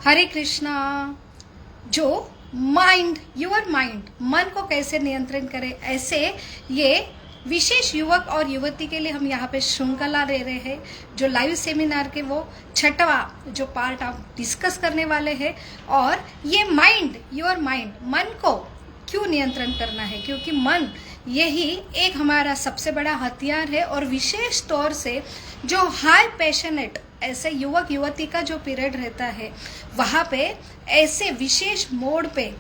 हरे कृष्णा। जो mind, your mind, मन को कैसे नियंत्रण करें, ऐसे ये विशेष युवक और युवती के लिए हम यहाँ पे श्रृंखला ले रहे हैं। जो लाइव सेमिनार के वो छठवा जो पार्ट आप डिस्कस करने वाले हैं। और ये माइंड, योर माइंड, मन को क्यों नियंत्रण करना है, क्योंकि मन यही एक हमारा सबसे बड़ा हथियार है। और विशेष तौर से जो हाई पैशनेट ऐसे युवक युवती का जो पीरियड रहता है, वहाँ पे ऐसे विशेष मोड पे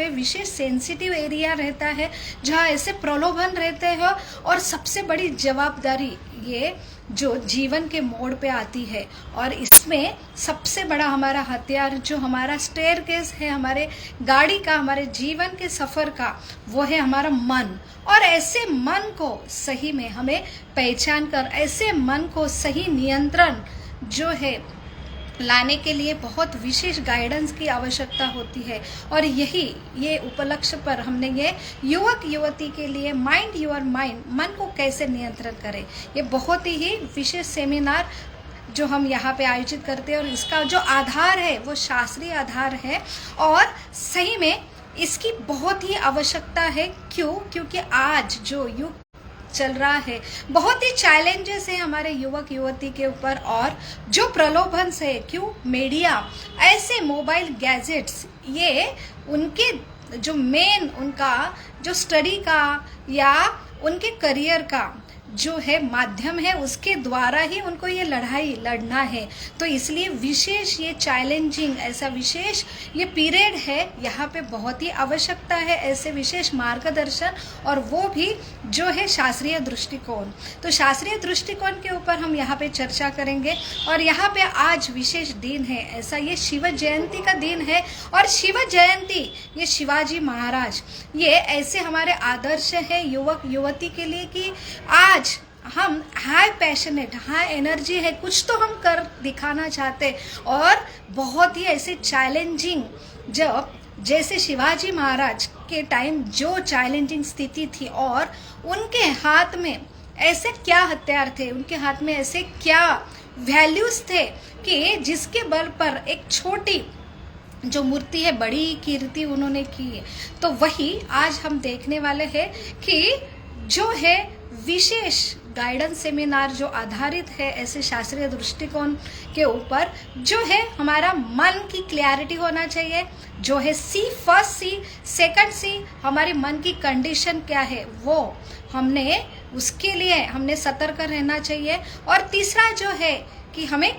विशेष सेंसिटिव एरिया रहता है, जहाँ ऐसे प्रलोभन रहते हैं। और सबसे बड़ी जवाबदारी ये जो जीवन के मोड़ पे आती है। और इसमें सबसे बड़ा हमारा हथियार जो हमारा स्टेयरकेस है, हमारे गाड़ी का, हमारे जीवन के सफ़र का, वो है हमारा मन। और ऐसे मन को सही में हमें पहचान कर, ऐसे मन को सही नियंत्रण जो है लाने के लिए बहुत विशेष गाइडेंस की आवश्यकता होती है। और ये उपलक्ष्य पर हमने ये युवक युवती के लिए माइंड योर माइंड, मन को कैसे नियंत्रण करें, ये बहुत ही विशेष सेमिनार जो हम यहाँ पे आयोजित करते हैं। और इसका जो आधार है वो शास्त्रीय आधार है। और सही में इसकी बहुत ही आवश्यकता है। क्योंकि आज जो युग चल रहा है, बहुत ही चैलेंजेस है हमारे युवक युवती के ऊपर। और जो प्रलोभन से, क्यों मीडिया, ऐसे मोबाइल गैजेट्स, ये उनके जो मेन, उनका जो स्टडी का या उनके करियर का जो है माध्यम है, उसके द्वारा ही उनको ये लड़ाई लड़ना है। तो इसलिए विशेष ये चैलेंजिंग ऐसा विशेष ये पीरियड है, यहाँ पे बहुत ही आवश्यकता है ऐसे विशेष मार्गदर्शन, और वो भी जो है शास्त्रीय दृष्टिकोण। तो शास्त्रीय दृष्टिकोण के ऊपर हम यहाँ पे चर्चा करेंगे। और यहाँ पे आज विशेष दिन है ऐसा, ये शिव जयंती का दिन है। और शिव जयंती, ये शिवाजी महाराज, ये ऐसे हमारे आदर्श है युवक युवती के लिए कि आज हम हाई पैशनेट, हाई एनर्जी है, कुछ तो हम कर दिखाना चाहते। और बहुत ही ऐसे चैलेंजिंग, जब जैसे शिवाजी महाराज के टाइम जो चैलेंजिंग स्थिति थी, और उनके हाथ में ऐसे क्या हथियार थे, उनके हाथ में ऐसे क्या वैल्यूज थे कि जिसके बल पर एक छोटी जो मूर्ति है, बड़ी कीर्ति उन्होंने की है। तो वही आज हम देखने वाले हैं कि जो है विशेष गाइडेंस सेमिनार जो आधारित है ऐसे शास्त्रीय दृष्टिकोण के ऊपर, जो है हमारा मन की क्लैरिटी होना चाहिए, जो है सी, फर्स्ट सी, सेकंड सी, हमारे मन की कंडीशन क्या है, वो हमने उसके लिए हमने सतर्क रहना चाहिए। और तीसरा जो है कि हमें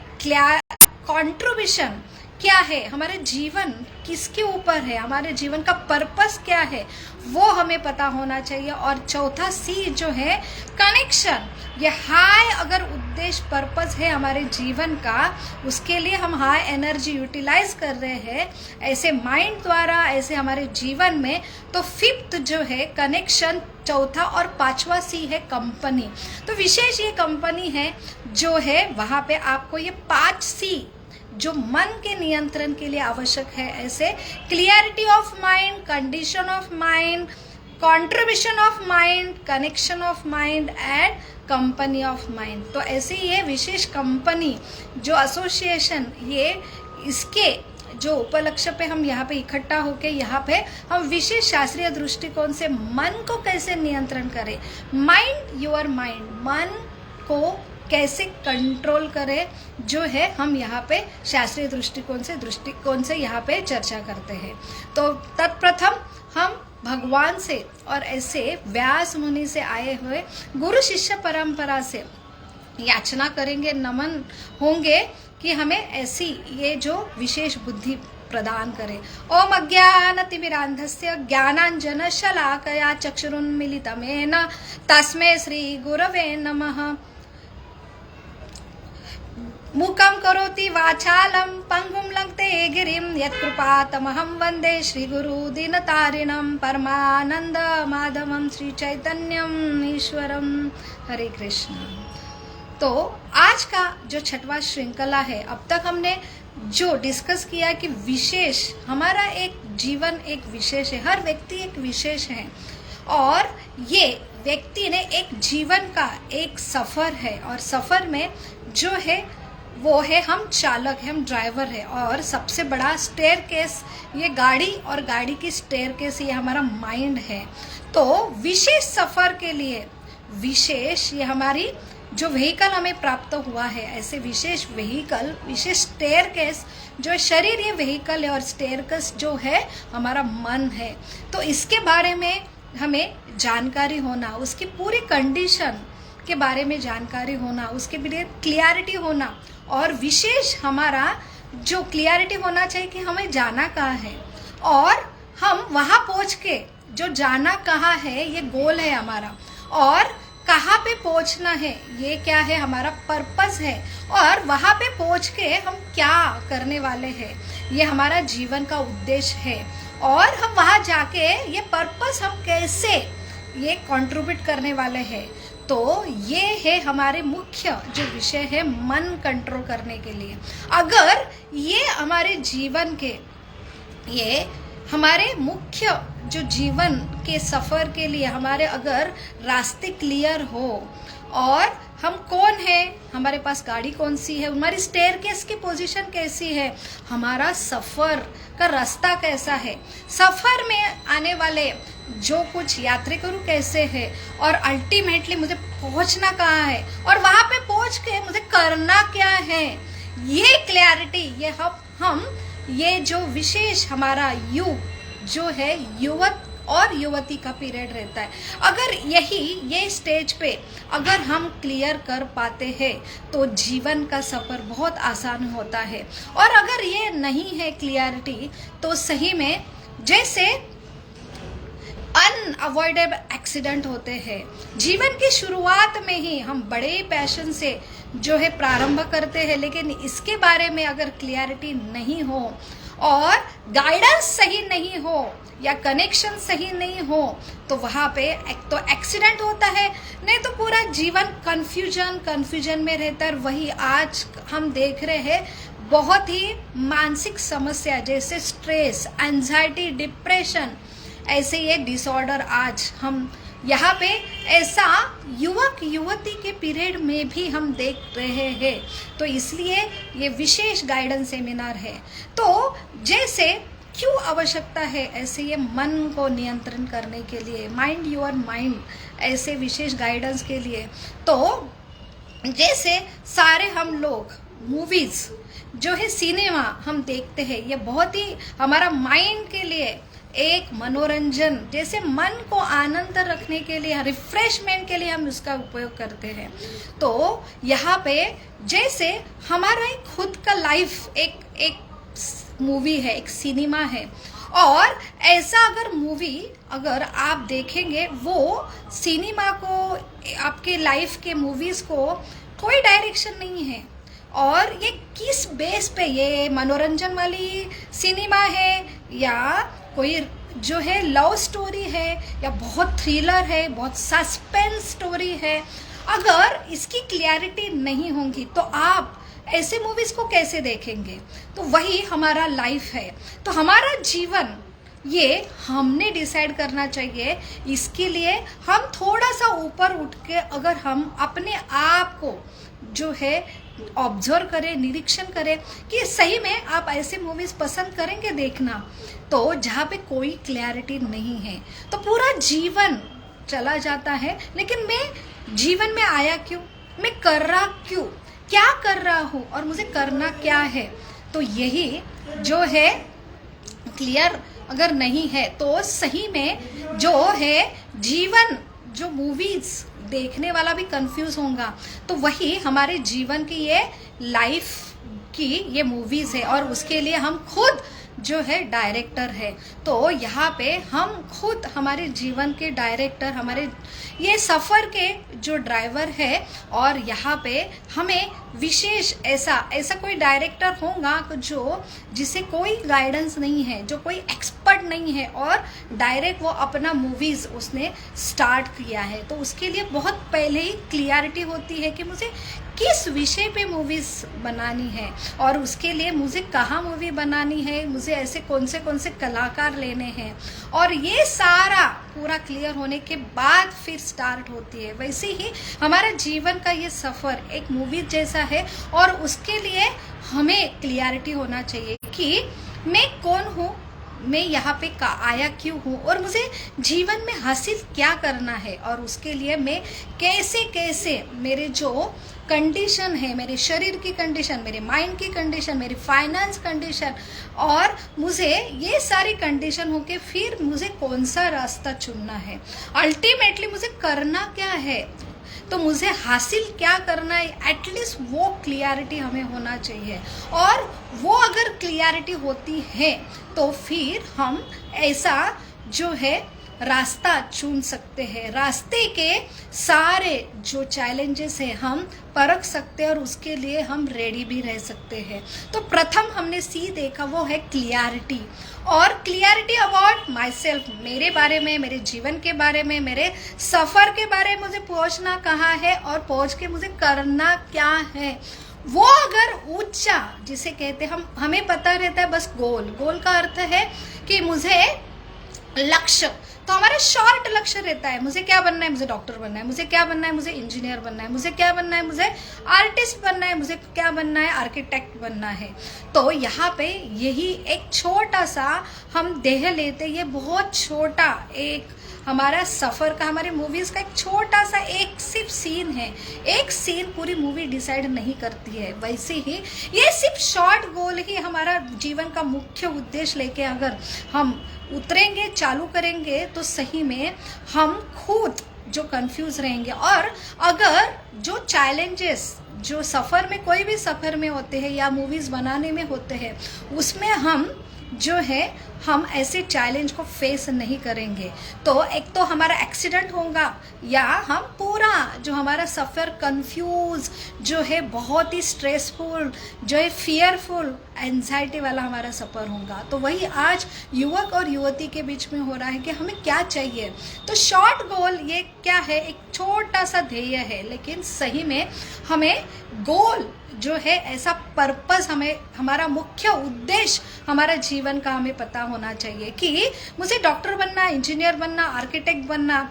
कॉन्ट्रीब्यूशन क्या है, हमारे जीवन किसके ऊपर है, हमारे जीवन का पर्पस क्या है, वो हमें पता होना चाहिए। और चौथा सी जो है कनेक्शन, ये हाई अगर उद्देश्य पर्पस है हमारे जीवन का, उसके लिए हम हाई एनर्जी यूटिलाइज कर रहे हैं ऐसे माइंड द्वारा, ऐसे हमारे जीवन में। तो फिफ्थ जो है कनेक्शन, चौथा, और पांचवा सी है कंपनी। तो विशेष ये कंपनी है जो है वहाँ पे आपको ये 5 सी जो मन के नियंत्रण के लिए आवश्यक है, ऐसे clarity of mind, condition of mind, contribution of mind, connection of mind and company of mind. तो ऐसे ये विशेष कंपनी जो एसोसिएशन, ये इसके जो उपलक्ष्य पे हम यहाँ पे इकट्ठा होके यहाँ पे हम विशेष शास्त्रीय दृष्टिकोण से मन को कैसे नियंत्रण करें, माइंड योर माइंड, मन को कैसे कंट्रोल करें, जो है हम यहाँ पे शास्त्रीय दृष्टिकोण से यहाँ पे चर्चा करते हैं। तो तत्प्रथम हम भगवान से और ऐसे व्यास मुनि से आए हुए गुरु शिष्य परंपरा से याचना करेंगे, नमन होंगे कि हमें ऐसी ये जो विशेष बुद्धि प्रदान करे। ओम अज्ञानतिमिरान्धस्य ज्ञानाञ्जनशलाकया चक्षुरुन्मीलितं येन तस्मै श्री गुरवे नमः। मूकं करोति वाचालं पंगुं लंघते गिरिं यत्कृपातमहं वन्दे श्रीगुरु दीनतारिणं परमानंद माधवं श्री चैतन्यम ईश्वरम। हरे कृष्ण। तो आज का जो छठवा श्रृंखला है, अब तक हमने जो डिस्कस किया कि विशेष हमारा एक जीवन एक विशेष है, हर व्यक्ति एक विशेष है। और ये व्यक्ति ने एक जीवन का एक सफ़र है, और सफ़र में जो है वो है हम चालक है, हम ड्राइवर है। और सबसे बड़ा स्टेयरकेस, ये गाड़ी और गाड़ी की स्टेयरकेस ये हमारा माइंड है। तो विशेष सफ़र के लिए विशेष ये हमारी जो व्हीकल हमें प्राप्त हुआ है, ऐसे विशेष व्हीकल, विशेष स्टेयरकेस, जो शरीर ये व्हीकल है और स्टेयरकेस जो है हमारा मन है। तो इसके बारे में हमें जानकारी होना, उसकी पूरी कंडीशन के बारे में जानकारी होना, उसके लिए क्लियरिटी होना, और विशेष हमारा जो क्लियरिटी होना चाहिए कि हमें जाना कहाँ है और हम वहाँ पहुँच के जो जाना कहाँ है ये गोल है हमारा, और कहाँ पे पहुँचना है ये क्या है हमारा पर्पस है, और वहाँ पे पहुँच के हम क्या करने वाले हैं ये हमारा जीवन का उद्देश्य है, और हम वहाँ जाके ये पर्पस हम कैसे ये कंट्रीब्यूट करने वाले हैं। तो ये है हमारे मुख्य जो विषय है मन कंट्रोल करने के लिए। अगर ये हमारे जीवन के ये हमारे मुख्य जो जीवन के सफ़र के लिए हमारे अगर रास्ते क्लियर हो, और हम कौन है, हमारे पास गाड़ी कौन सी है, हमारी स्टेयरकेस की पोजीशन कैसी है, हमारा सफ़र का रास्ता कैसा है, सफ़र में आने वाले जो कुछ यात्रिकरू कैसे है, और अल्टीमेटली मुझे पहुंचना कहाँ है और वहाँ पे पहुंच के मुझे करना क्या है, ये क्लैरिटी ये हम ये जो विशेष हमारा युग जो है युवक और युवती का पीरियड रहता है, अगर ये स्टेज पे अगर हम क्लियर कर पाते हैं तो जीवन का सफ़र बहुत आसान होता है। और अगर ये नहीं है क्लियरिटी तो सही में जैसे अनअवॉइडेबल एक्सीडेंट होते हैं। जीवन की शुरुआत में ही हम बड़े पैशन से जो है प्रारंभ करते हैं, लेकिन इसके बारे में अगर क्लियरिटी नहीं हो और गाइडेंस सही नहीं हो या कनेक्शन सही नहीं हो तो वहाँ पे एक तो एक्सीडेंट होता है, नहीं तो पूरा जीवन कन्फ्यूजन में रहता है। वही आज हम देख रहे हैं बहुत ही मानसिक समस्या जैसे स्ट्रेस, एंजाइटी, डिप्रेशन, ऐसे ये डिसऑर्डर आज हम यहाँ पे ऐसा युवक युवती के पीरियड में भी हम देख रहे हैं। तो इसलिए ये विशेष गाइडेंस सेमिनार है। तो जैसे क्यों आवश्यकता है ऐसे ये मन को नियंत्रण करने के लिए, माइंड योर माइंड, ऐसे विशेष गाइडेंस के लिए। तो जैसे सारे हम लोग मूवीज़ जो है सिनेमा हम देखते हैं, ये बहुत ही हमारा माइंड के लिए एक मनोरंजन, जैसे मन को आनंद रखने के लिए, रिफ्रेशमेंट के लिए हम उसका उपयोग करते हैं। तो यहाँ पे जैसे हमारा एक खुद का लाइफ एक मूवी है, एक सिनेमा है, और ऐसा अगर मूवी अगर आप देखेंगे वो सिनेमा को, आपके लाइफ के मूवीज़ को कोई डायरेक्शन नहीं है, और ये किस बेस पे ये मनोरंजन वाली सिनेमा है या कोई जो है लव स्टोरी है या बहुत थ्रिलर है, बहुत सस्पेंस स्टोरी है, अगर इसकी क्लैरिटी नहीं होगी तो आप ऐसे मूवीज़ को कैसे देखेंगे। तो वही हमारा लाइफ है। तो हमारा जीवन ये हमने डिसाइड करना चाहिए। इसके लिए हम थोड़ा सा ऊपर उठ के अगर हम अपने आप को जो है ऑब्जर्व करें, निरीक्षण करें कि सही में आप ऐसे मूवीज़ पसंद करेंगे देखना, तो जहाँ पे कोई क्लैरिटी नहीं है तो पूरा जीवन चला जाता है। लेकिन मैं जीवन में आया क्यों, मैं कर रहा क्यों, क्या कर रहा हूँ और मुझे करना क्या है। तो यही जो है क्लियर अगर नहीं है तो सही में जो है जीवन, जो मूवीज़ देखने वाला भी कंफ्यूज होगा। तो वही हमारे जीवन की ये लाइफ की ये मूवीज़ है, और उसके लिए हम खुद जो है डायरेक्टर है। तो यहाँ पे हम खुद हमारे जीवन के डायरेक्टर, हमारे ये सफ़र के जो ड्राइवर है, और यहाँ पे हमें विशेष ऐसा कोई डायरेक्टर होगा जो जिसे कोई गाइडेंस नहीं है, जो कोई एक्सपर्ट नहीं है, और डायरेक्ट वो अपना मूवीज़ उसने स्टार्ट किया है। तो उसके लिए बहुत पहले ही क्लियरिटी होती है कि मुझे किस विषय पे मूवीज बनानी है और उसके लिए मुझे कहाँ मूवी बनानी है, मुझे ऐसे कौन से कलाकार लेने हैं, और ये सारा पूरा क्लियर होने के बाद फिर स्टार्ट होती है। वैसे ही हमारा जीवन का ये सफ़र एक मूवी जैसा है और उसके लिए हमें क्लियरिटी होना चाहिए कि मैं कौन हूँ, मैं यहाँ पे आया क्यों हूँ और मुझे जीवन में हासिल क्या करना है, और उसके लिए मैं कैसे कैसे मेरे जो कंडीशन है, मेरे शरीर की कंडीशन, मेरे माइंड की कंडीशन, मेरी फाइनेंस कंडीशन, और मुझे ये सारी कंडीशन होके फिर मुझे कौन सा रास्ता चुनना है, अल्टीमेटली मुझे करना क्या है, तो मुझे हासिल क्या करना है, एटलीस्ट वो क्लियरिटी हमें होना चाहिए। और वो अगर क्लियरिटी होती है तो फिर हम ऐसा जो है रास्ता चुन सकते हैं, रास्ते के सारे जो चैलेंजेस है हम परख सकते हैं और उसके लिए हम रेडी भी रह सकते हैं। तो प्रथम हमने सी देखा वो है क्लियरिटी, और क्लियरिटी अबाउट माई सेल्फ, मेरे बारे में, मेरे जीवन के बारे में, मेरे सफ़र के बारे में, मुझे पहुंचना कहाँ है और पहुंच के मुझे करना क्या है। वो अगर ऊंचा जिसे कहते हैं, हमें पता रहता है बस गोल का अर्थ है कि मुझे लक्ष्य, तो हमारा शॉर्ट लक्ष्य रहता है, मुझे क्या बनना है, मुझे डॉक्टर बनना है, मुझे क्या बनना है, मुझे इंजीनियर बनना है, मुझे क्या बनना है, मुझे आर्टिस्ट बनना है, मुझे क्या बनना है, आर्किटेक्ट बनना है। तो यहाँ पे यही एक छोटा सा हम देह लेते, ये बहुत छोटा एक हमारा सफ़र का, हमारे मूवीज़ का एक छोटा सा एक सिर्फ सीन है, एक सीन पूरी मूवी डिसाइड नहीं करती है। वैसे ही ये सिर्फ शॉर्ट गोल ही हमारा जीवन का मुख्य उद्देश्य लेके अगर हम उतरेंगे, चालू करेंगे, तो सही में हम खुद जो कंफ्यूज रहेंगे। और अगर जो चैलेंजेस जो सफ़र में, कोई भी सफ़र में होते हैं या मूवीज़ बनाने में होते हैं, उसमें हम जो है हम ऐसे चैलेंज को फेस नहीं करेंगे, तो एक तो हमारा एक्सीडेंट होगा या हम पूरा जो हमारा सफ़र कंफ्यूज जो है, बहुत ही स्ट्रेसफुल, जो है फियरफुल, एंजाइटी वाला हमारा सफ़र होगा। तो वही आज युवक और युवती के बीच में हो रहा है कि हमें क्या चाहिए। तो शॉर्ट गोल ये क्या है, एक छोटा सा ध्येय है, लेकिन सही में हमें गोल जो है ऐसा पर्पस, हमें हमारा मुख्य उद्देश्य हमारा जीवन का हमें पता होना चाहिए कि मुझे डॉक्टर बनना, इंजीनियर बनना, आर्किटेक्ट बनना,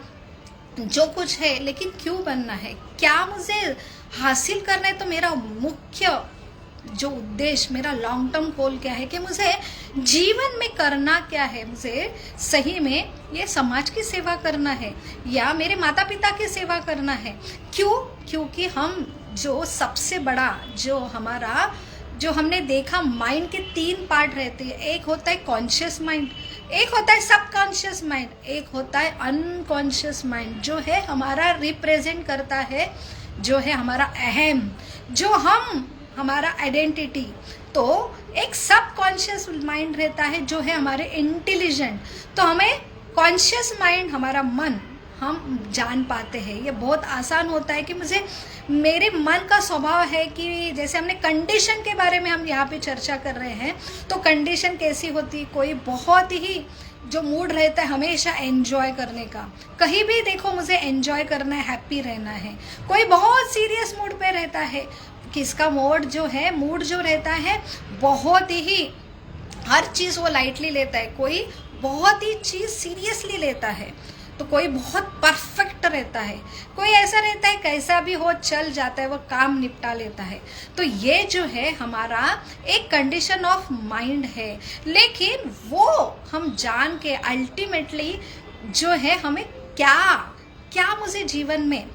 जो कुछ है, लेकिन क्यों बनना है, क्या मुझे हासिल करना है। तो मेरा मुख्य जो उद्देश्य, मेरा लॉन्ग टर्म गोल क्या है कि मुझे जीवन में करना क्या है, मुझे सही में ये समाज की सेवा करना है या मेरे माता पिता की सेवा करना है। क्यों? क्योंकि हम जो सबसे बड़ा जो हमारा जो हमने देखा, माइंड के 3 पार्ट रहते हैं, एक होता है कॉन्शियस माइंड, एक होता है सबकॉन्शियस माइंड, एक होता है अनकॉन्शियस माइंड, जो है हमारा रिप्रेजेंट करता है जो है हमारा अहम, जो हम हमारा आइडेंटिटी। तो एक सबकॉन्शियस माइंड रहता है जो है हमारे इंटेलिजेंट। तो हमें कॉन्शियस माइंड, हमारा मन, हम जान पाते हैं। ये बहुत आसान होता है कि मुझे, मेरे मन का स्वभाव है कि जैसे हमने कंडीशन के बारे में हम यहाँ पे चर्चा कर रहे हैं, तो कंडीशन कैसी होती, कोई बहुत ही जो मूड रहता है हमेशा एंजॉय करने का, कहीं भी देखो मुझे एंजॉय करना है, हैप्पी रहना है। कोई बहुत सीरियस मूड पे रहता है, किसका मूड जो रहता है बहुत ही हर चीज़ वो लाइटली लेता है, कोई बहुत ही चीज़ सीरियसली लेता है, तो कोई बहुत परफेक्ट रहता है, कोई ऐसा रहता है कैसा भी हो चल जाता है, वो काम निपटा लेता है। तो ये जो है हमारा एक कंडीशन ऑफ माइंड है, लेकिन वो हम जान के अल्टीमेटली जो है हमें क्या मुझे जीवन में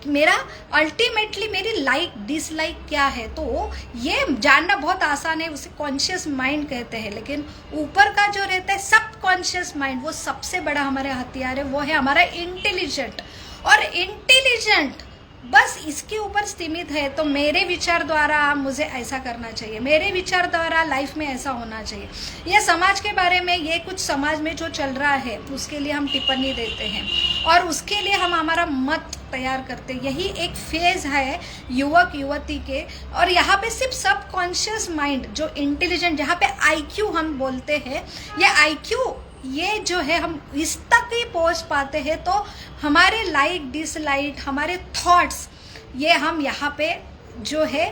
मेरा अल्टीमेटली मेरी लाइक डिसलाइक क्या है, तो ये जानना बहुत आसान है, उसे कॉन्शियस माइंड कहते हैं। लेकिन ऊपर का जो रहता है सब कॉन्शियस माइंड, वो सबसे बड़ा हमारे हथियार है, वो है हमारा इंटेलिजेंट। और इंटेलिजेंट बस इसके ऊपर सीमित है, तो मेरे विचार द्वारा मुझे ऐसा करना चाहिए, मेरे विचार द्वारा लाइफ में ऐसा होना चाहिए, या समाज के बारे में, ये कुछ समाज में जो चल रहा है उसके लिए हम टिप्पणी देते हैं और उसके लिए हम हमारा मत तैयार करते हैं। यही एक फेज है युवक युवती के। और यहाँ पे सिर्फ सबकॉन्शियस माइंड जो इंटेलिजेंट, जहाँ पे आईक्यू हम बोलते हैं, ये आईक्यू ये जो है हम इस तक ही पहुँच पाते हैं, तो हमारे लाइक डिसलाइक, हमारे थॉट्स, ये हम यहाँ पे जो है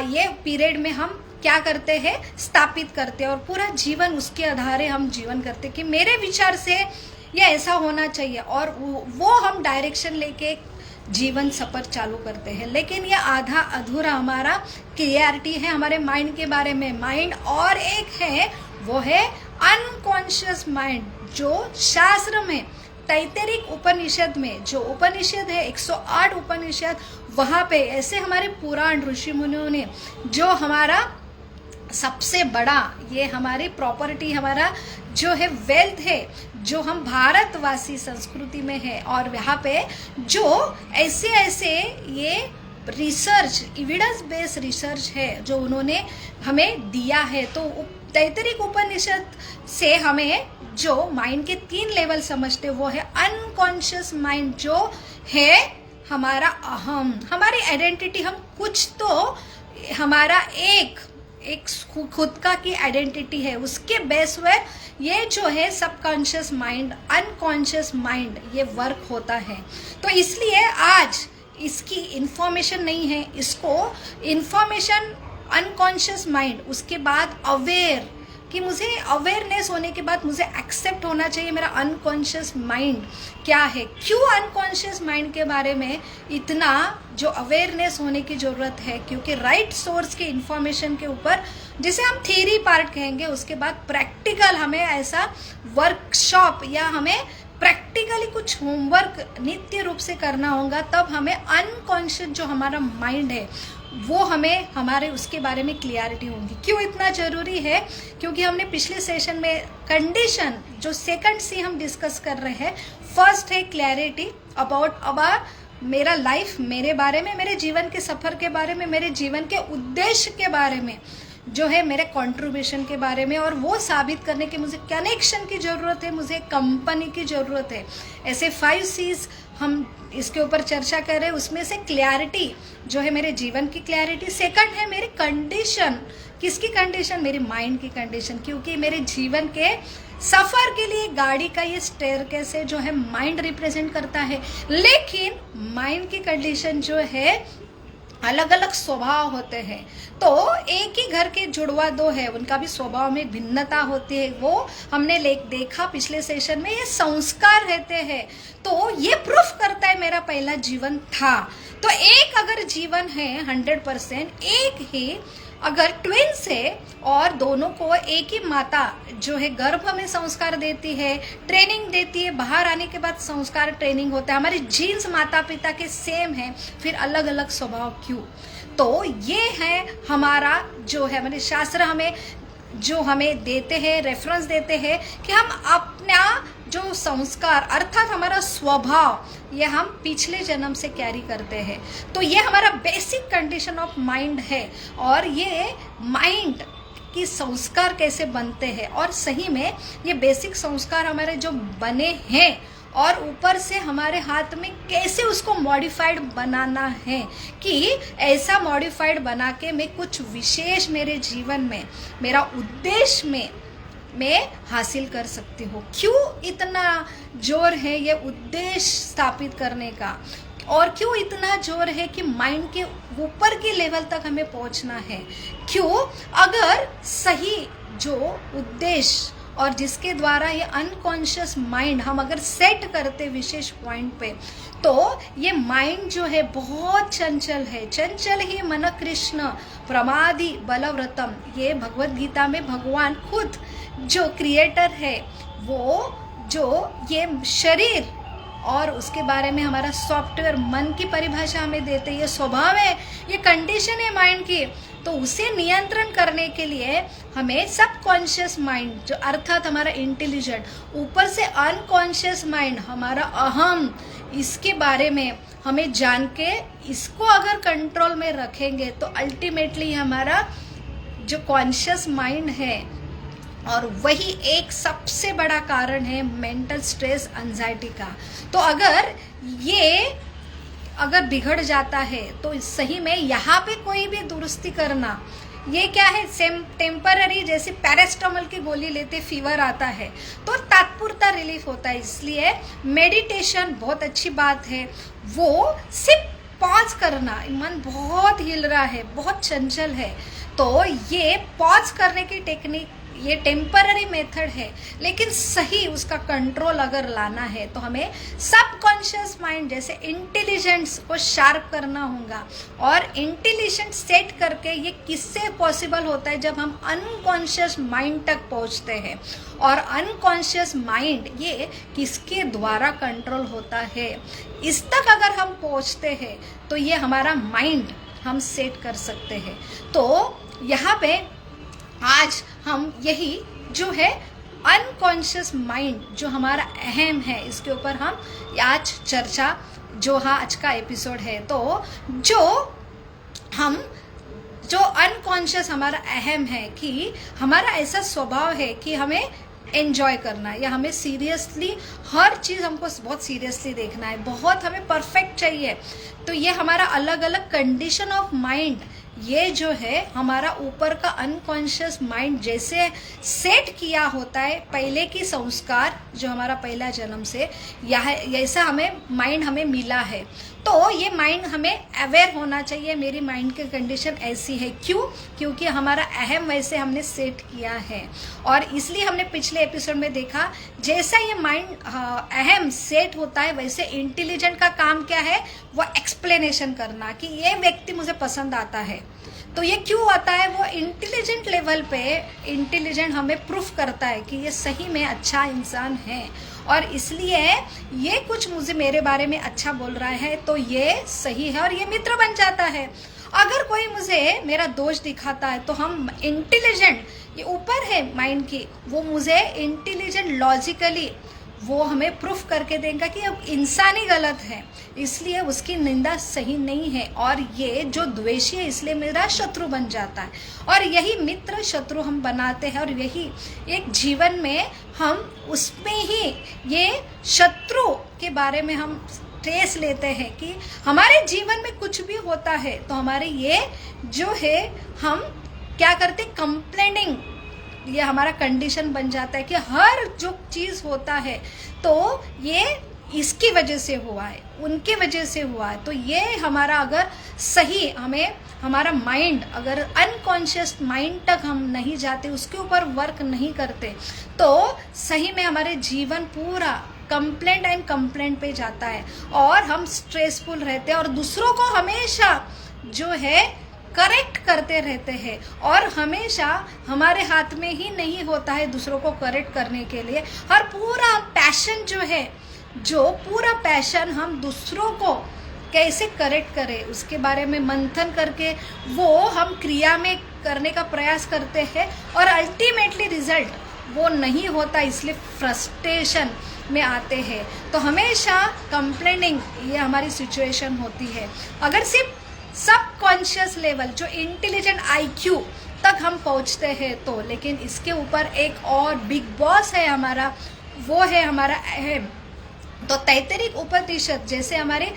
ये पीरियड में हम क्या करते हैं, स्थापित करते हैं और पूरा जीवन उसके आधारे हम जीवन करते हैं कि मेरे विचार से ये ऐसा होना चाहिए और वो हम डायरेक्शन लेके जीवन सफर चालू करते हैं। लेकिन ये आधा अधूरा हमारा क्लियरिटी है हमारे माइंड के बारे में। माइंड और एक है, वो है अनकॉन्शियस माइंड, जो शास्त्र में तैतरिक उपनिषद में, जो उपनिषद है 108 उपनिषद, वहां पे ऐसे हमारे पुराण ऋषि मुनियों ने जो हमारा सबसे बड़ा ये हमारी प्रॉपर्टी, हमारा जो है वेल्थ है, जो हम भारतवासी संस्कृति में है, और यहाँ पे जो ऐसे ऐसे ये रिसर्च, एविडेंस बेस्ड रिसर्च है जो उन्होंने हमें दिया है। तो तैतरिक उपनिषद से हमें जो माइंड के 3 लेवल समझते, वो है अनकॉन्शियस माइंड, जो है हमारा अहम, हमारी आइडेंटिटी। हम कुछ तो हमारा एक खुद का की आइडेंटिटी है, उसके बेस पर ये जो है सबकॉन्शियस माइंड, अनकॉन्शियस माइंड, ये वर्क होता है। तो इसलिए आज इसकी इंफॉर्मेशन नहीं है, इसको इंफॉर्मेशन अनकॉन्शियस माइंड, उसके बाद अवेयर, कि मुझे अवेयरनेस होने के बाद मुझे एक्सेप्ट होना चाहिए मेरा अनकॉन्शियस माइंड क्या है। क्यों अनकॉन्शियस माइंड के बारे में इतना जो अवेयरनेस होने की ज़रूरत है, क्योंकि राइट सोर्स के इंफॉर्मेशन के ऊपर, जिसे हम थ्योरी पार्ट कहेंगे, उसके बाद प्रैक्टिकल हमें ऐसा वर्कशॉप या हमें प्रैक्टिकली कुछ होमवर्क नित्य रूप से करना होगा, तब हमें अनकॉन्शियस जो हमारा माइंड है वो हमें हमारे उसके बारे में क्लियरिटी होगी। क्यों इतना ज़रूरी है, क्योंकि हमने पिछले सेशन में कंडीशन जो सेकंड सी हम डिस्कस कर रहे हैं, फर्स्ट है क्लैरिटी अबाउट मेरा लाइफ, मेरे बारे में, मेरे जीवन के सफ़र के बारे में, मेरे जीवन के उद्देश्य के बारे में, जो है मेरे कंट्रीब्यूशन के बारे में, और वो साबित करने के मुझे कनेक्शन की ज़रूरत है, मुझे कंपनी की ज़रूरत है। ऐसे 5 C's हम इसके ऊपर चर्चा कर रहे हैं। उसमें से क्लैरिटी जो है मेरे जीवन की क्लैरिटी, सेकंड है मेरी कंडीशन, किसकी कंडीशन, मेरी माइंड की कंडीशन, क्योंकि मेरे जीवन के सफ़र के लिए गाड़ी का ये स्टेयरकेस है जो है माइंड रिप्रेजेंट करता है। लेकिन माइंड की कंडीशन जो है अलग अलग स्वभाव होते हैं। तो एक ही घर के जुड़वा 2 है, उनका भी स्वभाव में भिन्नता होती है। वो हमने देखा पिछले सेशन में, ये संस्कार रहते हैं। तो ये प्रूफ करता है मेरा पहला जीवन था। तो एक अगर जीवन है 100%, एक ही अगर ट्विंस है और दोनों को एक ही माता जो है गर्भ में संस्कार देती है, ट्रेनिंग देती है, बाहर आने के बाद संस्कार ट्रेनिंग होता है, हमारे जीन्स माता पिता के सेम है, फिर अलग अलग स्वभाव क्यों? तो ये है हमारा जो है, हमारे शास्त्र हमें जो हमें देते हैं, रेफरेंस देते हैं कि हम अपना जो संस्कार अर्थात हमारा स्वभाव, ये हम पिछले जन्म से कैरी करते हैं। तो ये हमारा बेसिक कंडीशन ऑफ माइंड है। और ये माइंड की संस्कार कैसे बनते हैं, और सही में ये बेसिक संस्कार हमारे जो बने हैं, और ऊपर से हमारे हाथ में कैसे उसको मॉडिफाइड बनाना है, कि ऐसा मॉडिफाइड बना के मैं कुछ विशेष मेरे जीवन में, मेरा उद्देश्य में मैं हासिल कर सकती हूँ। क्यों इतना जोर है ये उद्देश्य स्थापित करने का, और क्यों इतना जोर है कि माइंड के ऊपर के लेवल तक हमें पहुँचना है? क्यों? अगर सही जो उद्देश्य और जिसके द्वारा ये अनकॉन्शियस माइंड हम अगर सेट करते विशेष पॉइंट पे, तो ये माइंड जो है बहुत चंचल है। चंचल ही मन कृष्ण प्रमादी बलव्रतम, ये भगवत गीता में भगवान खुद जो क्रिएटर है, वो जो ये शरीर और उसके बारे में हमारा सॉफ्टवेयर मन की परिभाषा हमें देते, ये स्वभाव है, ये कंडीशन है माइंड की। तो उसे नियंत्रण करने के लिए हमें सबकॉन्शियस माइंड जो अर्थात हमारा इंटेलिजेंट, ऊपर से अनकॉन्शियस माइंड हमारा अहम, इसके बारे में हमें जान के इसको अगर कंट्रोल में रखेंगे तो अल्टीमेटली हमारा जो कॉन्शियस माइंड है, और वही एक सबसे बड़ा कारण है मेंटल स्ट्रेस एंजाइटी का। तो अगर ये बिगड़ जाता है तो सही में यहाँ पे कोई भी दुरुस्ती करना, ये क्या है, सेम टेम्पररी, जैसे पैरास्टामोल की गोली लेते फीवर आता है तो तात्पुरता रिलीफ होता है। इसलिए मेडिटेशन बहुत अच्छी बात है, वो सिर्फ पॉज करना, मन बहुत हिल रहा है, बहुत चंचल है, तो ये पॉज करने की टेक्निक, ये टेम्पररी मेथड है, लेकिन सही उसका कंट्रोल अगर लाना है तो हमें सबकॉन्शियस माइंड जैसे इंटेलिजेंस को शार्प करना होगा। और इंटेलिजेंस सेट करके ये किससे पॉसिबल होता है, जब हम अनकॉन्शियस माइंड तक पहुंचते हैं। और अनकॉन्शियस माइंड ये किसके द्वारा कंट्रोल होता है, इस तक अगर हम पहुंचते हैं तो ये हमारा माइंड हम सेट कर सकते हैं। तो यहाँ पे आज हम यही जो है अनकॉन्शियस माइंड जो हमारा अहम है, इसके ऊपर हम आज चर्चा जो आज का एपिसोड है। तो जो अनकॉन्शियस हमारा अहम है कि हमारा ऐसा स्वभाव है कि हमें एंजॉय करना है, या हमें सीरियसली हर चीज़ हमको बहुत सीरियसली देखना है, बहुत हमें परफेक्ट चाहिए। तो ये हमारा अलग अलग कंडीशन ऑफ माइंड, ये जो है हमारा ऊपर का अनकॉन्शियस माइंड जैसे सेट किया होता है, पहले की संस्कार जो हमारा पहला जन्म से ऐसा हमें माइंड हमें मिला है। तो ये माइंड हमें अवेयर होना चाहिए, मेरी माइंड की कंडीशन ऐसी है, क्यों? क्योंकि हमारा अहम वैसे हमने सेट किया है। और इसलिए हमने पिछले एपिसोड में देखा, जैसा ये माइंड अहम सेट होता है, वैसे इंटेलिजेंट का काम क्या है, वो एक्सप्लेनेशन करना कि ये व्यक्ति मुझे पसंद आता है। तो ये क्यों आता है, वो इंटेलिजेंट लेवल पे इंटेलिजेंट हमें प्रूफ करता है कि ये सही में अच्छा इंसान है, और इसलिए ये कुछ मुझे मेरे बारे में अच्छा बोल रहा है तो ये सही है, और ये मित्र बन जाता है। अगर कोई मुझे मेरा दोष दिखाता है तो हम इंटेलिजेंट, ये ऊपर है माइंड की, वो मुझे इंटेलिजेंट लॉजिकली वो हमें प्रूफ करके देगा कि अब इंसान ही गलत है, इसलिए उसकी निंदा सही नहीं है, और ये जो द्वेषी है इसलिए मेरा शत्रु बन जाता है। और यही मित्र शत्रु हम बनाते हैं, और यही एक जीवन में हम उसमें ही ये शत्रु के बारे में हम ट्रेस लेते हैं कि हमारे जीवन में कुछ भी होता है तो हमारे ये जो है हम क्या करते, कंप्लेनिंग, ये हमारा कंडीशन बन जाता है कि हर जो चीज़ होता है तो ये इसकी वजह से हुआ है, उनकी वजह से हुआ है। तो ये हमारा अगर सही हमें हमारा माइंड अगर अनकॉन्शियस माइंड तक हम नहीं जाते, उसके ऊपर वर्क नहीं करते, तो सही में हमारे जीवन पूरा कंप्लेंट एंड कंप्लेंट पे जाता है, और हम स्ट्रेसफुल रहते हैं, और दूसरों को हमेशा जो है करेक्ट करते रहते हैं। और हमेशा हमारे हाथ में ही नहीं होता है दूसरों को करेक्ट करने के लिए, और पूरा पैशन जो है, जो पूरा पैशन हम दूसरों को कैसे करेक्ट करें उसके बारे में मंथन करके वो हम क्रिया में करने का प्रयास करते हैं, और अल्टीमेटली रिजल्ट वो नहीं होता, इसलिए फ्रस्ट्रेशन में आते हैं। तो हमेशा कंप्लेनिंग ये हमारी सिचुएशन होती है। अगर सिर्फ सबकॉन्शियस लेवल जो इंटेलिजेंट IQ तक हम पहुंचते हैं तो, लेकिन इसके ऊपर एक और बिग बॉस है हमारा, वो है हमारा अहम। तो तैतरिक उपनिषद जैसे हमारे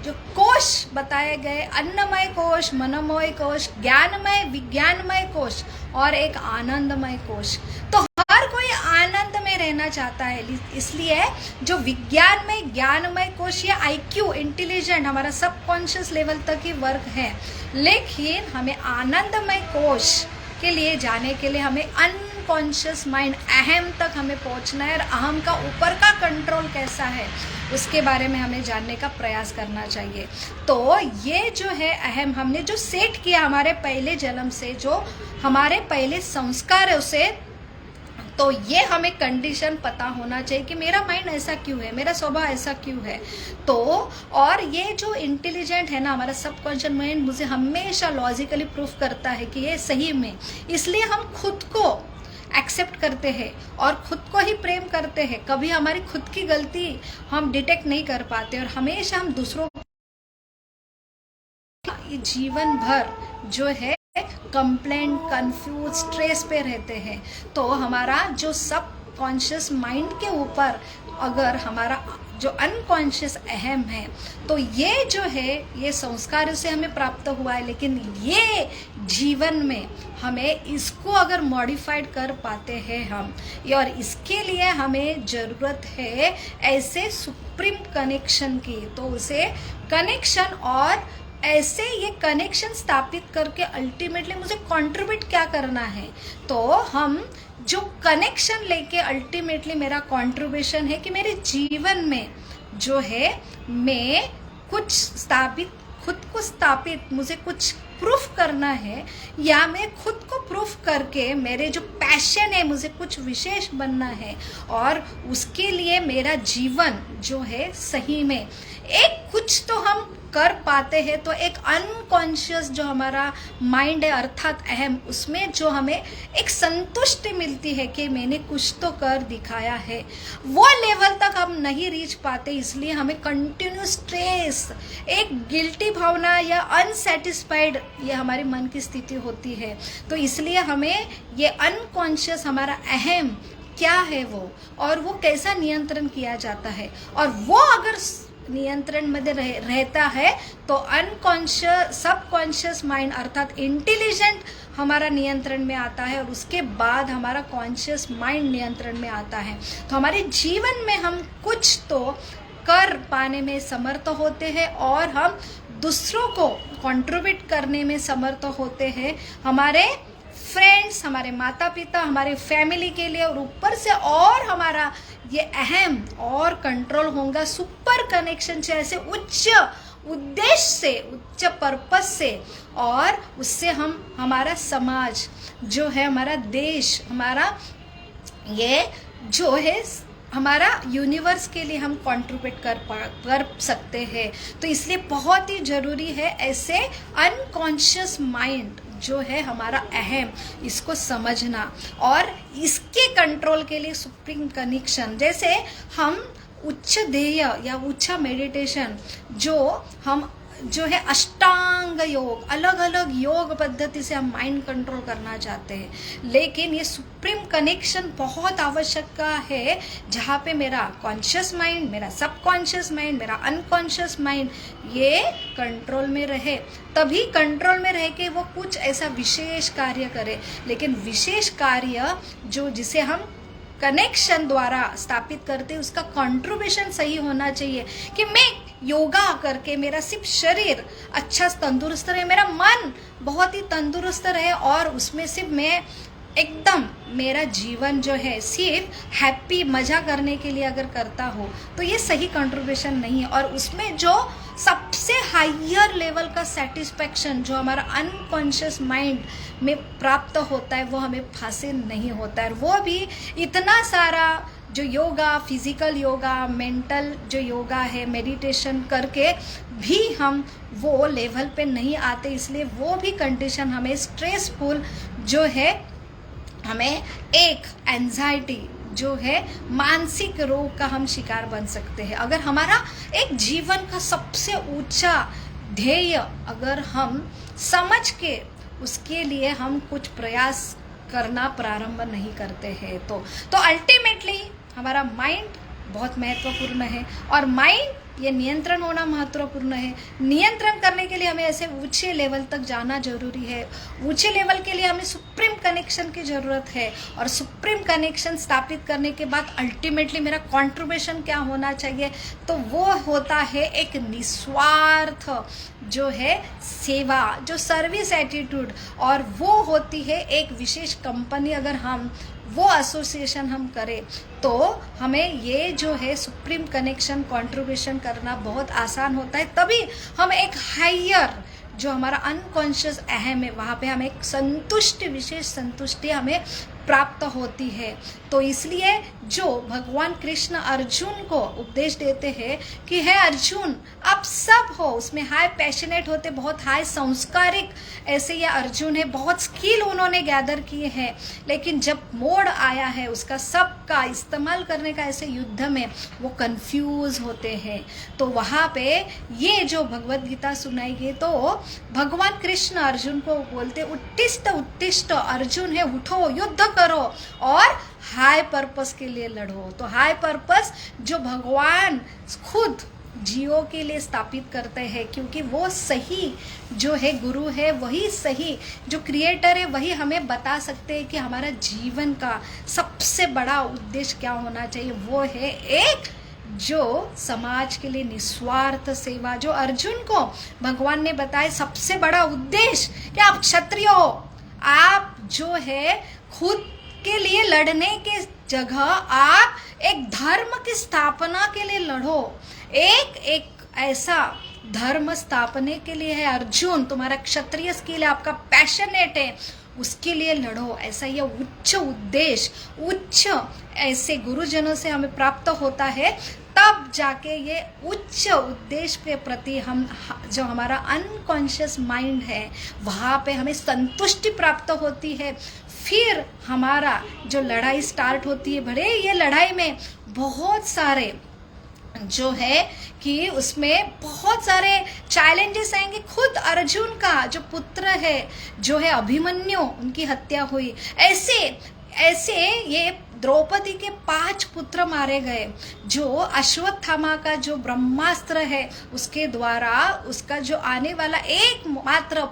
जो कोश बताए गए, अन्नमय कोश, मनोमय कोश, ज्ञानमय विज्ञानमय कोश, और एक आनंदमय कोश। तो हर कोई आनंद में रहना चाहता है, इसलिए जो विज्ञानमय ज्ञानमय कोश या IQ इंटेलिजेंट हमारा सबकॉन्शियस लेवल तक ही वर्क है, लेकिन हमें आनंदमय कोश के लिए जाने के लिए हमें अनकॉन्शियस माइंड अहम तक हमें पहुंचना है, और अहम का ऊपर का कंट्रोल कैसा है उसके बारे में हमें जानने का प्रयास करना चाहिए। तो ये जो है अहम हमने जो सेट किया हमारे पहले जन्म से, जो हमारे पहले संस्कार है उसे, तो ये हमें कंडीशन पता होना चाहिए कि मेरा माइंड ऐसा क्यों है, मेरा स्वभाव ऐसा क्यों है। तो और ये जो इंटेलिजेंट है ना हमारा सबकॉन्शियस माइंड, मुझे हमेशा लॉजिकली प्रूफ करता है कि ये सही में, इसलिए हम खुद को एक्सेप्ट करते हैं और खुद को ही प्रेम करते हैं। कभी हमारी खुद की गलती हम डिटेक्ट नहीं कर पाते, और हमेशा हम दूसरों जीवन भर जो है कंप्लेंट, कंफ्यूज, स्ट्रेस पे रहते हैं। तो हमारा जो सब कॉन्शियस माइंड के ऊपर अगर हमारा जो अनकॉन्शियस अहम है। तो ये जो है ये संस्कारों से हमें प्राप्त हुआ है, लेकिन ये जीवन में हमें इसको अगर मॉडिफाइड कर पाते हैं हम, और इसके लिए हमें ज़रूरत है ऐसे सुप्रीम कनेक्शन की। तो उसे कनेक्शन, और ऐसे ये कनेक्शन स्थापित करके अल्टीमेटली मुझे कंट्रीब्यूट क्या करना है, तो हम जो कनेक्शन लेके अल्टीमेटली मेरा कंट्रीब्यूशन है कि मेरे जीवन में जो है मैं कुछ स्थापित, खुद को स्थापित, मुझे कुछ प्रूफ करना है, या मैं खुद को प्रूफ करके मेरे जो पैशन है मुझे कुछ विशेष बनना है, और उसके लिए मेरा जीवन जो है सही में एक कुछ तो हम कर पाते हैं। तो एक अनकॉन्शियस जो हमारा माइंड है अर्थात अहम, उसमें जो हमें एक संतुष्टि मिलती है कि मैंने कुछ तो कर दिखाया है, वो लेवल तक हम नहीं रीच पाते। इसलिए हमें कंटिन्यू स्ट्रेस, एक गिल्टी भावना या अनसेटिस्फाइड, ये हमारे मन की स्थिति होती है। तो इसलिए हमें ये अनकॉन्शियस हमारा अहम क्या है वो, और वो कैसा नियंत्रण किया जाता है, और वो अगर नियंत्रण में रहता है तो अनकॉन्शियस, सबकॉन्शियस माइंड अर्थात इंटेलिजेंट हमारा नियंत्रण में आता है, और उसके बाद हमारा कॉन्शियस माइंड नियंत्रण में आता है। तो हमारे जीवन में हम कुछ तो कर पाने में समर्थ होते हैं, और हम दूसरों को कंट्रीब्यूट करने में समर्थ होते हैं, हमारे फ्रेंड्स, हमारे माता पिता, हमारे फैमिली के लिए, और ऊपर से और हमारा ये अहम और कंट्रोल होगा सुपर कनेक्शन से, ऐसे उच्च उद्देश्य से, उच्च पर्पस से, और उससे हम हमारा समाज जो है, हमारा देश, हमारा ये जो है हमारा यूनिवर्स के लिए हम कंट्रीब्यूट कर सकते हैं। तो इसलिए बहुत ही ज़रूरी है ऐसे अनकॉन्शियस माइंड जो है हमारा अहम, इसको समझना, और इसके कंट्रोल के लिए सुप्रीम कनेक्शन, जैसे हम उच्च ध्येय या उच्च मेडिटेशन जो है अष्टांग योग, अलग अलग योग पद्धति से हम माइंड कंट्रोल करना चाहते हैं, लेकिन ये सुप्रीम कनेक्शन बहुत आवश्यक है, जहाँ पे मेरा कॉन्शियस माइंड, मेरा सबकॉन्शियस माइंड, मेरा अनकॉन्शियस माइंड ये कंट्रोल में रहे, तभी कंट्रोल में रह के वो कुछ ऐसा विशेष कार्य करे। लेकिन विशेष कार्य जो जिसे हम कनेक्शन द्वारा स्थापित करते, उसका कंट्रीब्यूशन सही होना चाहिए कि मैं योगा करके मेरा सिर्फ शरीर अच्छा तंदुरुस्त रहे, मेरा मन बहुत ही तंदुरुस्त रहे, और उसमें सिर्फ मैं एकदम मेरा जीवन जो है सिर्फ हैप्पी मज़ा करने के लिए अगर करता हो, तो ये सही कंट्रीब्यूशन नहीं है। और उसमें जो सबसे हायर लेवल का सेटिस्फैक्शन जो हमारा अनकॉन्शियस माइंड में प्राप्त होता है, वो हमें हासिल नहीं होता है। वो भी इतना सारा जो योगा, फिजिकल योगा, मेंटल जो योगा है, मेडिटेशन करके भी हम वो लेवल पे नहीं आते। इसलिए वो भी कंडीशन हमें स्ट्रेसफुल जो है, हमें एक एंजाइटी जो है मानसिक रोग का हम शिकार बन सकते हैं। अगर हमारा एक जीवन का सबसे ऊंचा ध्येय अगर हम समझ के उसके लिए हम कुछ प्रयास करना प्रारंभ नहीं करते हैं, तो अल्टीमेटली हमारा माइंड बहुत महत्वपूर्ण है, और माइंड ये नियंत्रण होना महत्वपूर्ण है। नियंत्रण करने के लिए हमें ऐसे ऊंचे लेवल तक जाना जरूरी है। ऊंचे लेवल के लिए हमें सुप्रीम कनेक्शन की ज़रूरत है, और सुप्रीम कनेक्शन स्थापित करने के बाद अल्टीमेटली मेरा कंट्रीब्यूशन क्या होना चाहिए, तो वो होता है एक निस्वार्थ जो है सेवा, जो सर्विस एटीट्यूड, और वो होती है एक विशेष कंपनी। अगर हम वो एसोसिएशन हम करें तो हमें ये जो है सुप्रीम कनेक्शन कंट्रीब्यूशन करना बहुत आसान होता है। तभी हम एक हायर जो हमारा अनकॉन्शियस अहम है, वहाँ पे हमें एक संतुष्टि, विशेष संतुष्टि हमें प्राप्त होती है। तो इसलिए जो भगवान कृष्ण अर्जुन को उपदेश देते हैं कि हे अर्जुन, आप सब हो, उसमें हाई पैशनेट होते, बहुत हाई संस्कारिक ऐसे ये अर्जुन है, बहुत स्किल उन्होंने गैदर किए हैं, लेकिन जब मोड़ आया है उसका सबका इस्तेमाल करने का ऐसे युद्ध में, वो कंफ्यूज होते हैं। तो वहाँ पे ये जो भगवद गीता सुनाई गई, तो भगवान कृष्ण अर्जुन को बोलते उत्तिष्ठ उत्तिष्ठ, अर्जुन है उठो, युद्ध करो और हाई पर्पस के लिए लड़ो। तो हाई पर्पस जो भगवान खुद जियो के लिए स्थापित करते हैं, क्योंकि वो सही जो है गुरु है, वही सही जो क्रिएटर है, वही हमें बता सकते हैं कि हमारा जीवन का सबसे बड़ा उद्देश्य क्या होना चाहिए। वो है एक जो समाज के लिए निस्वार्थ सेवा। जो अर्जुन को भगवान ने बताया सबसे बड़ा उद्देश्य कि आप क्षत्रिय हो, आप जो है खुद के लिए लड़ने के जगह आप एक धर्म की स्थापना के लिए लड़ो। एक ऐसा धर्म स्थापने के लिए है अर्जुन, तुम्हारा क्षत्रिय के लिए आपका पैशनेट है, उसके लिए लड़ो। ऐसा ये उच्च उद्देश्य उच्च ऐसे गुरुजनों से हमें प्राप्त होता है, तब जाके ये उच्च उद्देश्य के प्रति हम जो हमारा अनकॉन्शियस माइंड है वहाँ पे हमें संतुष्टि प्राप्त होती है। फिर हमारा जो लड़ाई स्टार्ट होती है, भले ये लड़ाई में बहुत सारे जो है कि उसमें बहुत सारे चैलेंजेस आएंगे। खुद अर्जुन का जो पुत्र है जो है अभिमन्यु, उनकी हत्या हुई। ऐसे ये द्रौपदी के 5 पुत्र मारे गए। जो अश्वत्थामा का जो ब्रह्मास्त्र है उसके द्वारा उसका जो आने वाला एकमात्र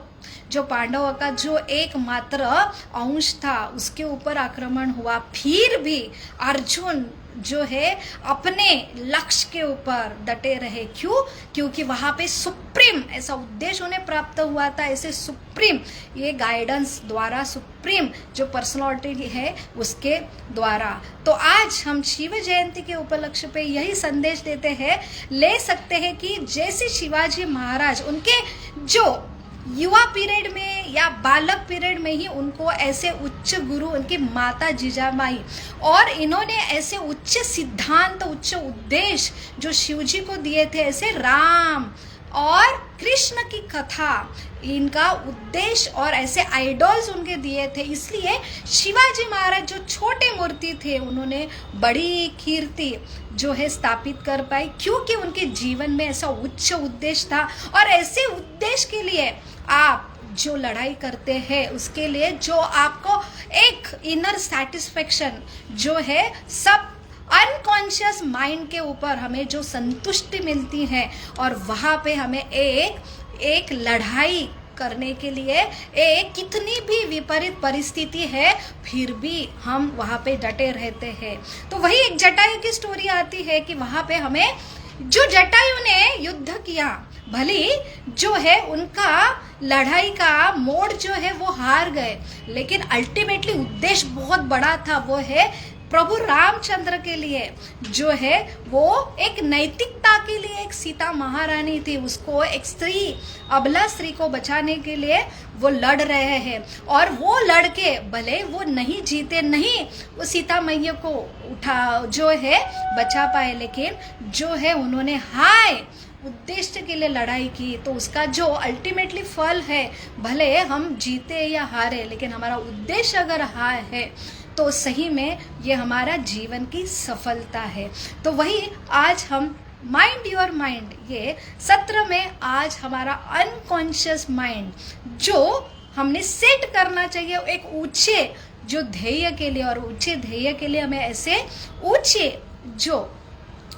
जो पांडवों का जो एकमात्र अंश था उसके ऊपर आक्रमण हुआ। फिर भी अर्जुन जो है अपने लक्ष्य के ऊपर डटे रहे। क्यों? क्योंकि वहाँ पे सुप्रीम ऐसा उद्देश्य उन्हें प्राप्त हुआ था। ऐसे सुप्रीम ये गाइडेंस द्वारा, सुप्रीम जो पर्सनालिटी है उसके द्वारा। तो आज हम शिव जयंती के उपलक्ष्य पे यही संदेश देते हैं, ले सकते हैं कि जैसे शिवाजी महाराज उनके जो युवा पीरियड में या बालक पीरियड में ही उनको ऐसे उच्च गुरु उनकी माता जीजामाई, और इन्होंने ऐसे उच्च सिद्धांत उच्च उद्देश्य जो शिव जी को दिए थे, ऐसे राम और कृष्ण की कथा इनका उद्देश्य और ऐसे आइडल्स उनके दिए थे। इसलिए शिवाजी महाराज जो छोटे मूर्ति थे उन्होंने बड़ी कीर्ति जो है स्थापित कर पाई, क्योंकि उनके जीवन में ऐसा उच्च उद्देश्य था। और ऐसे उद्देश्य के लिए आप जो लड़ाई करते हैं उसके लिए जो आपको एक इनर सेटिस्फेक्शन जो है सब अनकॉन्शियस माइंड के ऊपर हमें जो संतुष्टि मिलती है, और वहाँ पे हमें एक लड़ाई करने के लिए एक कितनी भी विपरीत परिस्थिति है फिर भी हम वहाँ पे डटे रहते हैं। तो वही एक जटायु की स्टोरी आती है कि वहाँ पे हमें जो जटायु ने युद्ध किया, भले जो है उनका लड़ाई का मोड़ जो है वो हार गए, लेकिन अल्टीमेटली उद्देश्य बहुत बड़ा था। वो है प्रभु रामचंद्र के लिए जो है वो एक नैतिकता के लिए एक सीता महारानी थी, उसको एक स्त्री अबला स्त्री को बचाने के लिए वो लड़ रहे हैं। और वो लड़के भले वो नहीं जीते, नहीं वो सीता मैया को उठा जो है बचा पाए, लेकिन जो है उन्होंने हाय उद्देश्य के लिए लड़ाई की, तो उसका जो अल्टीमेटली फल है, भले हम जीते या हारे, लेकिन हमारा उद्देश्य अगर हाय है तो सही में ये हमारा जीवन की सफलता है। तो वही आज हम माइंड योर माइंड ये सत्र में आज हमारा अनकॉन्शियस माइंड जो हमने सेट करना चाहिए एक ऊंचे जो ध्येय के लिए, और ऊंचे ध्येय के लिए हमें ऐसे ऊंचे जो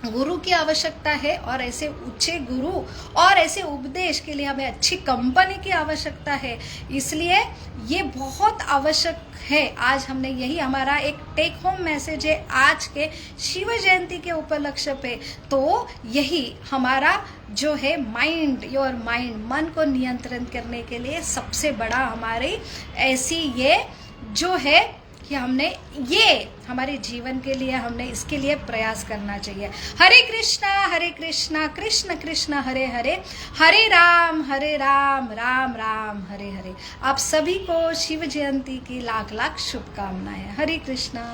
गुरु की आवश्यकता है, और ऐसे ऊंचे गुरु और ऐसे उपदेश के लिए हमें अच्छी कंपनी की आवश्यकता है। इसलिए ये बहुत आवश्यक है। आज हमने यही हमारा एक टेक होम मैसेज है आज के शिव जयंती के उपलक्ष्य पे। तो यही हमारा जो है माइंड योर माइंड, मन को नियंत्रण करने के लिए सबसे बड़ा हमारी ऐसी ये जो है कि हमने ये हमारे जीवन के लिए हमने इसके लिए प्रयास करना चाहिए। हरे कृष्णा कृष्ण कृष्ण हरे हरे, हरे राम राम राम हरे हरे। आप सभी को शिव जयंती की लाख लाख शुभकामनाएं। हरे कृष्णा।